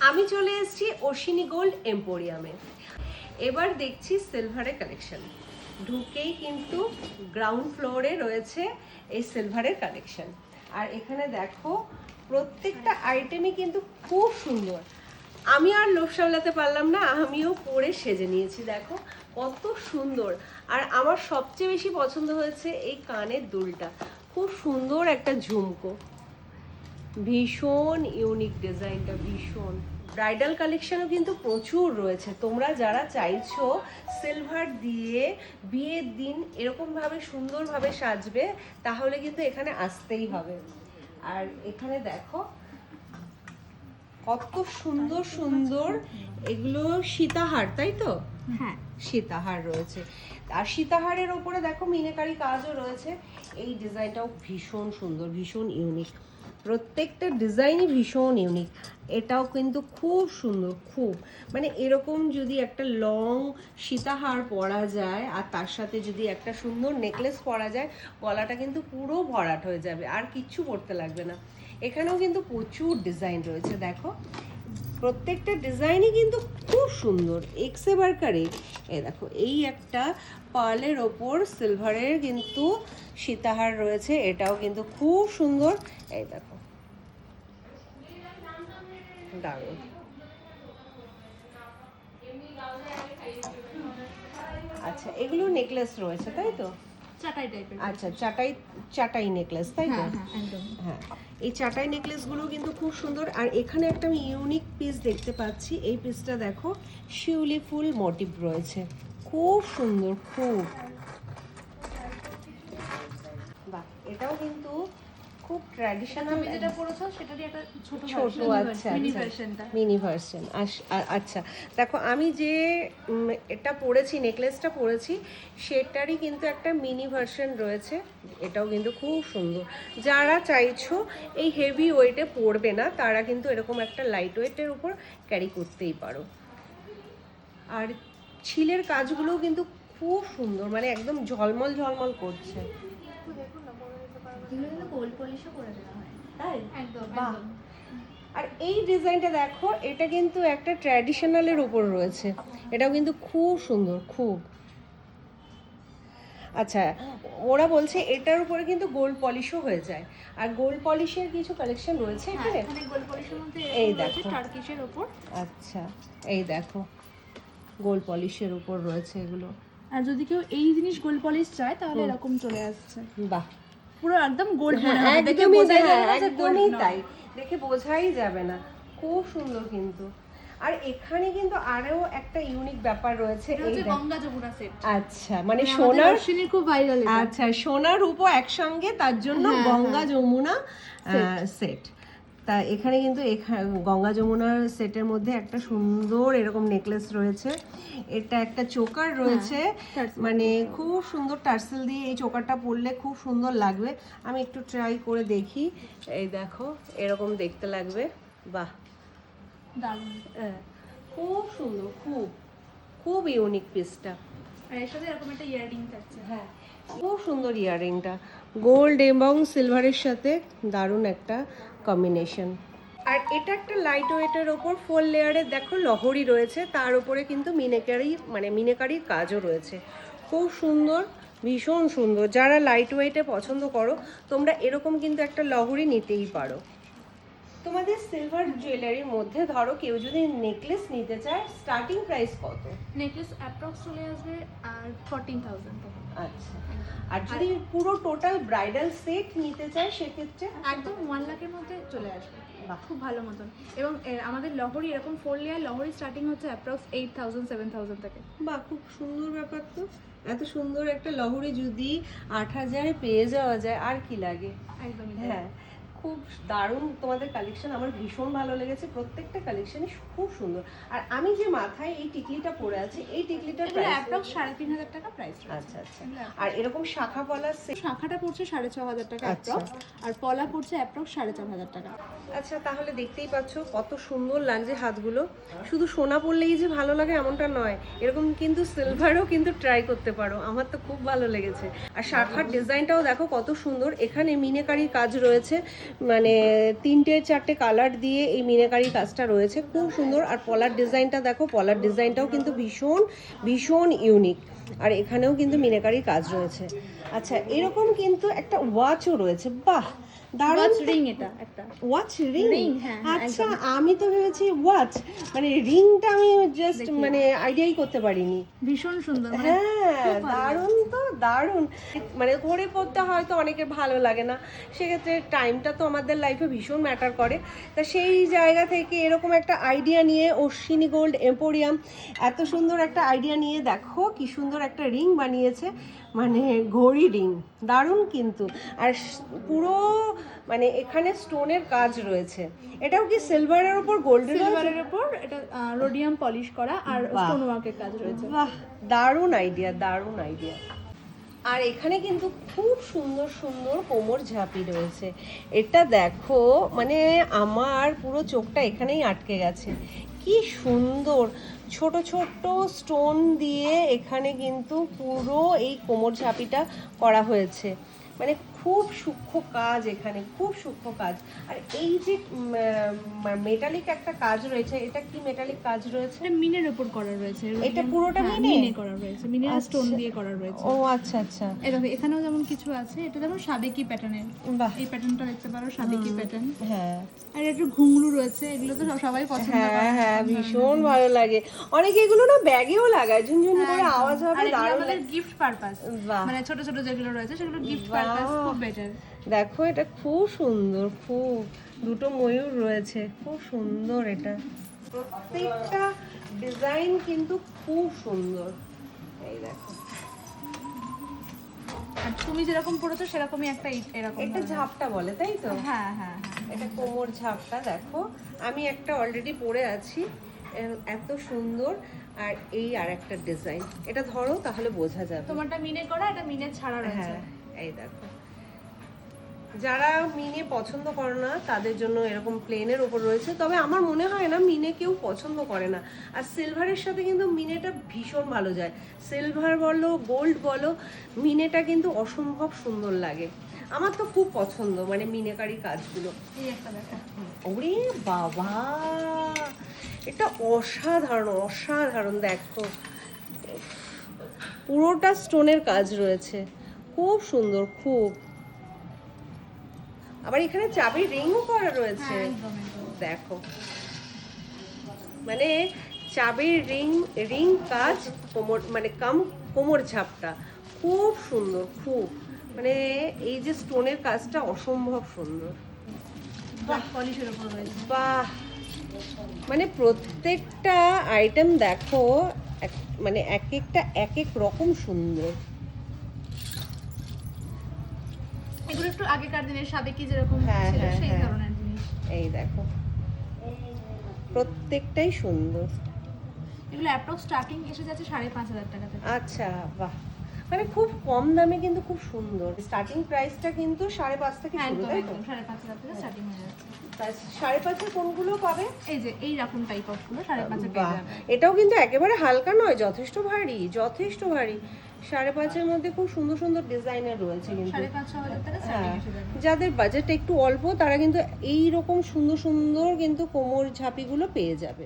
আমি চলে এসেছি অশ্বিনী গোল্ড এম্পোরিয়ামে। এবার দেখছি সিলভারের কালেকশন। ঢুকেই কিন্তু গ্রাউন্ড ফ্লোরে রয়েছে এই সিলভারের কালেকশন। আর এখানে দেখো প্রত্যেকটা আইটেমই কিন্তু খুব সুন্দর। আমি আর লোভ সামলাতে পারলাম না, আমিও পরে সেজে নিয়েছি। দেখো কত সুন্দর। আর আমার সবচেয়ে বেশি পছন্দ হয়েছে এই কানের দুলটা, খুব সুন্দর একটা ঝুমকো, ভীষণ ইউনিক ডিজাইনটা, ভীষণ। ব্রাইডাল কালেকশনও কিন্তু প্রচুর রয়েছে। তোমরা যারা চাইছো সিলভার দিয়ে বিয়ের দিন এরকমভাবে সুন্দরভাবে সাজবে, তাহলে কিন্তু এখানে আসতেই হবে। আর এখানে দেখো কত সুন্দর সুন্দর, এগুলো সীতাহার, তাই তো? হ্যাঁ, সীতাহার রয়েছে। আর সীতাহারের ওপরে দেখো মিনাকারি কাজও রয়েছে। এই ডিজাইনটাও ভীষণ সুন্দর, ভীষণ ইউনিক। প্রত্যেকটা ডিজাইনই ভীষণ ইউনিক। এটাও কিন্তু খুব সুন্দর, খুব মানে এরকম যদি একটা লং সীতাহার পরা যায় আর তার সাথে যদি একটা সুন্দর নেকলেস পরা যায়, গলাটা কিন্তু পুরো ভরাট হয়ে যাবে, আর কিচ্ছু পরতে লাগবে না। এখানেও কিন্তু প্রচুর ডিজাইন রয়েছে। দেখো প্রত্যেকটা ডিজাইনই কিন্তু খুব সুন্দর, এক্সে বারকারে। এই দেখো এই একটা পার্লের ওপর সিলভারের কিন্তু সীতাহার রয়েছে, এটাও কিন্তু খুব সুন্দর। এই দেখো দারুণ। আচ্ছা এগুলো নেকলেস রয়েছে তাই তো? চাটাই টাইপের। আচ্ছা চাটাই, চাটাই নেকলেস তাই তো? হ্যাঁ হ্যাঁ একদম। হ্যাঁ, এই চাটাই নেকলেসগুলো কিন্তু খুব সুন্দর। আর এখানে একটা আমি ইউনিক পিস দেখতে পাচ্ছি। এই পিসটা দেখো শিউলি ফুল মোটিভ রয়েছে, খুব সুন্দর, খুব। বাহ, এটাও কিন্তু খুব ট্র্যাডিশনাল। তুমি যেটা পড়েছো সেটারই একটা ছোট ছোট, ভার্সন, আচ্ছা মিনি আচ্ছা, ভার্সনটা। Mini version. আচ্ছা দেখো আমি যে এটা পরেছি, নেকলেসটা পরেছি, সেটারই কিন্তু একটা মিনি ভার্সন রয়েছে। এটাও কিন্তু খুব সুন্দর। যারা চাইছো এই হেভি ওয়েটে পরবে না, তারা কিন্তু এরকম একটা লাইট ওয়েটের উপর ক্যারি করতেই পারো। আর ছিলের কাজগুলোও কিন্তু খুব সুন্দর, মানে একদম ঝলমল ঝলমল করছে। এগুলো কিন্তু গোল্ড পলিশও করে দেওয়া হয়। তাই? একদম বাহ। একদম। আর এই ডিজাইনটা দেখো, এটা কিন্তু একটা ট্র্যাডিশনালের উপর রয়েছে। এটাও কিন্তু খুব সুন্দর, খুব। আচ্ছা, ওরা বলছে এটার উপরে কিন্তু গোল্ড পলিশও হয়ে যায়। আর গোল্ড পলিশের কিছু কালেকশন রয়েছে হ্যাঁ, এখানে। এখানে গোল্ড পলিশের মধ্যে এই এরকম রয়েছে দেখো। টার্কিশের উপর। আচ্ছা এই দেখো গোল্ড পলিশের উপর রয়েছে এগুলো। আর যদি কেউ এই জিনিস গোল্ড পলিশ চায় তাহলে এরকম চলে আসছে। বাহ, পুরো একদম গোল্ড মনে হ্যাঁ, হবে, দেখে একদমই, বোঝাই যাবে হ্যাঁ, না যে গোল্ড একদমই নয়। তাই, দেখে বোঝাই যাবে না। খুব সুন্দর কিন্তু। আর এখানে কিন্তু আরো একটা ইউনিক ব্যাপার রয়েছে। এটা এই হচ্ছে দেখো। গঙ্গা যমুনা সেট। আচ্ছা মানে আমাদের সোনার, অশ্বিনীর খুব ভাইরাল এটা। আচ্ছা সোনার রূপো একসঙ্গে, তার জন্য হ্যাঁ, গঙ্গা হ্যাঁ। যমুনা সেট। তা এখানে কিন্তু গঙ্গা যমুনার সেটের মধ্যে একটা সুন্দর এরকম নেকলেস রয়েছে। এটা একটা চোকার রয়েছে, টার্সেল। মানে খুব সুন্দর টার্সেল দিয়ে এই চোকারটা পরলে খুব সুন্দর লাগবে। আমি একটু ট্রাই করে দেখি। এই দেখো এরকম দেখতে লাগবে। বাহ, দারুণ। হ্যাঁ, খুব সুন্দর, খুব খুব ইউনিক পিসটা। আর এর সাথে এরকম একটা ইয়াররিং থাকছে। হ্যাঁ, খুব সুন্দর ইয়াররিংটা, গোল্ড এবং সিলভারের সাথে দারুণ একটা কম্বিনেশন। আর এটা একটা লাইট ওয়েটের ওপর 4 লেয়ারের দেখো লহরি রয়েছে, তার উপরে কিন্তু মিনেকারির কাজও রয়েছে। খুব সুন্দর, ভীষণ সুন্দর। যারা লাইট ওয়েটে পছন্দ করো, তোমরা এরকম কিন্তু একটা লহরি নিতেই পারো। তোমাদের সিলভার জুয়েলারির মধ্যে ধরো কেউ যদি নেকলেস নিতে চায়, স্টার্টিং প্রাইস কত? নেকলেস অ্যাপ্রক্স চলে আসবে আর 14,000 টাকা। আচ্ছা, আর যদি পুরো টোটাল ব্রাইডাল সেট নিতে চায় সেক্ষেত্রে একদম 1 লাখের মধ্যে চলে আসবে। বাহ। খুব ভালো মতন। এবং আমাদের লহরি এরকম 4 লেয়ার লহরি স্টার্টিং হচ্ছে অ্যাপ্রক্স 8,000 7,000 থেকে। বাহ, খুব সুন্দর ব্যাপার তো। এত সুন্দর একটা লহরি যদি 8,000-এ পেয়ে যাওয়া যায়, আর কি লাগে। একদমই। হ্যাঁ, খুব দারুণ তোমাদের কালেকশন, আমার ভীষণ ভালো লেগেছে। প্রত্যেকটা কালেকশনই খুব সুন্দর। আর আমি যে মাথায় এই টিকলিটা পরে আছি, এই টিকলিটার এগুলো প্রাইস অ্যাপ্রক্স 3,500 টাকা প্রাইস রয়েছে। আচ্ছা আচ্ছা। আর এরকম শাখা পলা সেট? শাখাটা পড়ছে 6,500 টাকা আচ্ছা। অ্যাপ্রক্স, আর পলা পড়ছে অ্যাপ্রক্স 4,500 টাকা। আচ্ছা, তাহলে দেখতেই পাচ্ছ কত সুন্দর লাগছে হাতগুলো। শুধু সোনা পরলেই যে ভালো লাগে এমনটা নয়, এরকম কিন্তু সিলভারও কিন্তু ট্রাই করতে পারো। আমার তো খুব ভালো লেগেছে। আর শাখার ডিজাইনটাও দেখো কত সুন্দর। এখানে মিনাকারির কাজ রয়েছে, মানে 3-4টে কালার দিয়ে এই মিনাকারি কাজটা রয়েছে, খুব সুন্দর। আর পলার ডিজাইনটা দেখো, পলার ডিজাইনটাও কিন্তু ভীষণ ভীষণ ইউনিক। আর এখানেও কিন্তু মিনাকারি কাজ রয়েছে। আচ্ছা, এরকম কিন্তু একটা ওয়াচও রয়েছে, বাহ দারুণ। রিং এটা একটা ওয়াচ রিং, ring, হ্যাঁ, আচ্ছা আমি তো ভেবেছি ওয়াচ, মানে রিংটা আমি জাস্ট মানে আইডিয়াই করতে পারিনি। ভীষণ সুন্দর, মানে হ্যাঁ দারুণ তো দারুণ। মানে করে পড়তে হয়তো অনেকের ভালো লাগে না, সেক্ষেত্রে টাইমটা তো আমাদের লাইফে ভীষণ ম্যাটার করে। তা সেই জায়গা থেকে এরকম একটা আইডিয়া নিয়ে অশ্বিনী গোল্ড এম্পোরিয়াম এত সুন্দর একটা আইডিয়া নিয়ে দেখো কি সুন্দর একটা রিং বানিয়েছে, মানে ঘড়ি রিং, দারুণ কিন্তু। আর পুরো মানে এখানে স্টোনের কাজ রয়েছে। এটাও কি সিলভারের উপর গোল্ডের? সিলভারের উপর এটা রোডিয়াম পলিশ করা আর বাহ। স্টোন ওয়ার্কের কাজ রয়েছে। বাহ দারুণ আইডিয়া, দারুণ আইডিয়া। আর এখানে কিন্তু খুব সুন্দর সুন্দর কোমর ঝাঁপি রয়েছে। এটা দেখো, মানে আমার পুরো চোখটা এখানেই আটকে গেছে, কি সুন্দর ছোট ছোট স্টোন দিয়ে এখানে কিন্তু পুরো এই কোমর ঝাঁপিটা করা হয়েছে। মানে খুব সূক্ষ্ম কাজ এখানে, খুব সূক্ষ্ম কাজ। আর এই যে মেটালিক একটা কাজ রয়েছে, এটা কি মেটালিক কাজ রয়েছে? এটা মিনের উপর করা রয়েছে। এটা পুরোটা হ্যাঁ, মিনে? মিনে করা রয়েছে, মিনের স্টোন আচ্ছা। দিয়ে করা রয়েছে। ও আচ্ছা আচ্ছা, এই দেখো এখানেও যেমন কিছু আছে, এটা যেমন সাবেকি প্যাটার্নের। বাহ। এই প্যাটার্নটা দেখতে পারো, সাবেকি প্যাটার্ন। হ্যাঁ আর একটু ঘুঙরু রয়েছে, এগুলো তো সবাই পছন্দ করে। হ্যাঁ হ্যাঁ ভীষণ ভালো লাগে। অনেকে এগুলো না ব্যাগেও লাগায়, ঝুনঝুন করে আওয়াজ হবে, আর এগুলো দারুণ আমাদের লাগে। গিফট পারপাস, বাহ। মানে ছোট ছোট যেগুলো রয়েছে সেগুলো গিফট বাহ। পারপাস, খুব বেটার। দেখো এটা খুব সুন্দর, খুব দুটো ময়ূর রয়েছে, খুব সুন্দর। এটা প্রত্যেকটা ডিজাইন কিন্তু খুব সুন্দর। এই দেখো, আর তুমি যেরকম পড়েছো সেরকমই একটা এরকম এটা ধরনের। ঝাপটা বলে তাই তো? হ্যাঁ হ্যাঁ হ্যাঁ। এটা কোমর ঝাপটা দেখো, আমি একটা অলরেডি পরে আছি, এত সুন্দর। আর এই আর একটা ডিজাইন, এটা ধরো তাহলে বোঝা যাবে। তোমারটা মিনে করা, এটা মিনে ছাড়া রয়েছে। হ্যাঁ এই দেখো, যারা মিনে পছন্দ করে না তাদের জন্য এরকম প্লেনের ওপর রয়েছে। তবে আমার মনে হয় না মিনে কেউ পছন্দ করে না। আর সিলভারের সাথে কিন্তু মিনেটা ভীষণ ভালো যায়। সিলভার বলো গোল্ড বলো, মিনেটা কিন্তু অসম্ভব সুন্দর লাগে। আমার তো খুব পছন্দ মানে মিনেকারি কাজগুলো। এই একটা দেখো, ওরে বাবা, এটা অসাধারণ অসাধারণ। দেখো পুরোটা স্টোনের কাজ রয়েছে, খুব সুন্দর খুব। আবার এখানে চাবির রিংও করা রয়েছে, হ্যাঁ, একদম একদম। দেখো মানে চাবির রিং, রিং কাজ, কোমর মানে কোমর ঝাপটা খুব সুন্দর, খুব মানে এই যে স্টোনের কাজটা অসম্ভব সুন্দর। ব্ল্যাক পলিশের উপর রয়েছে। বাহ, মানে প্রত্যেকটা আইটেম দেখো মানে এক একটা এক এক রকম সুন্দর। এগুলো একটু আগেকার দিনের সাবেকি যেরকম হ্যাঁ, ছিল হ্যাঁ, সেই হ্যাঁ। ধরনের জিনিস। এই দেখো প্রত্যেকটাই সুন্দর। এগুলো অ্যাপ্রক্স স্টার্টিং এসে যাচ্ছে 5,500 টাকা থেকে। আচ্ছা বাহ, মানে খুব কম দামে কিন্তু খুব সুন্দর। স্টার্টিং প্রাইসটা কিন্তু 5.5 থেকে শুরু, একদম তাই তো? একদম 5,500 থেকে স্টার্টিং হয়ে যাচ্ছে। 5.5 কোনগুলো পাবে? এই যে এই রকম টাইপ অফ গুলো 5,500 পেয়ে বাহ, যাবে। এটাও কিন্তু একেবারে হালকা নয়, যথেষ্ট ভারী, যথেষ্ট ভারী। 5.5 মধ্যে খুব সুন্দর সুন্দর ডিজাইনের রয়েছে কিন্তু। 5,500 টাকা স্টার্টিং হ্যাঁ, এসে যাবে। যাদের বাজেট একটু অল্প তারা কিন্তু এই রকম সুন্দর সুন্দর কিন্তু কোমর ঝাঁপিগুলো পেয়ে যাবে।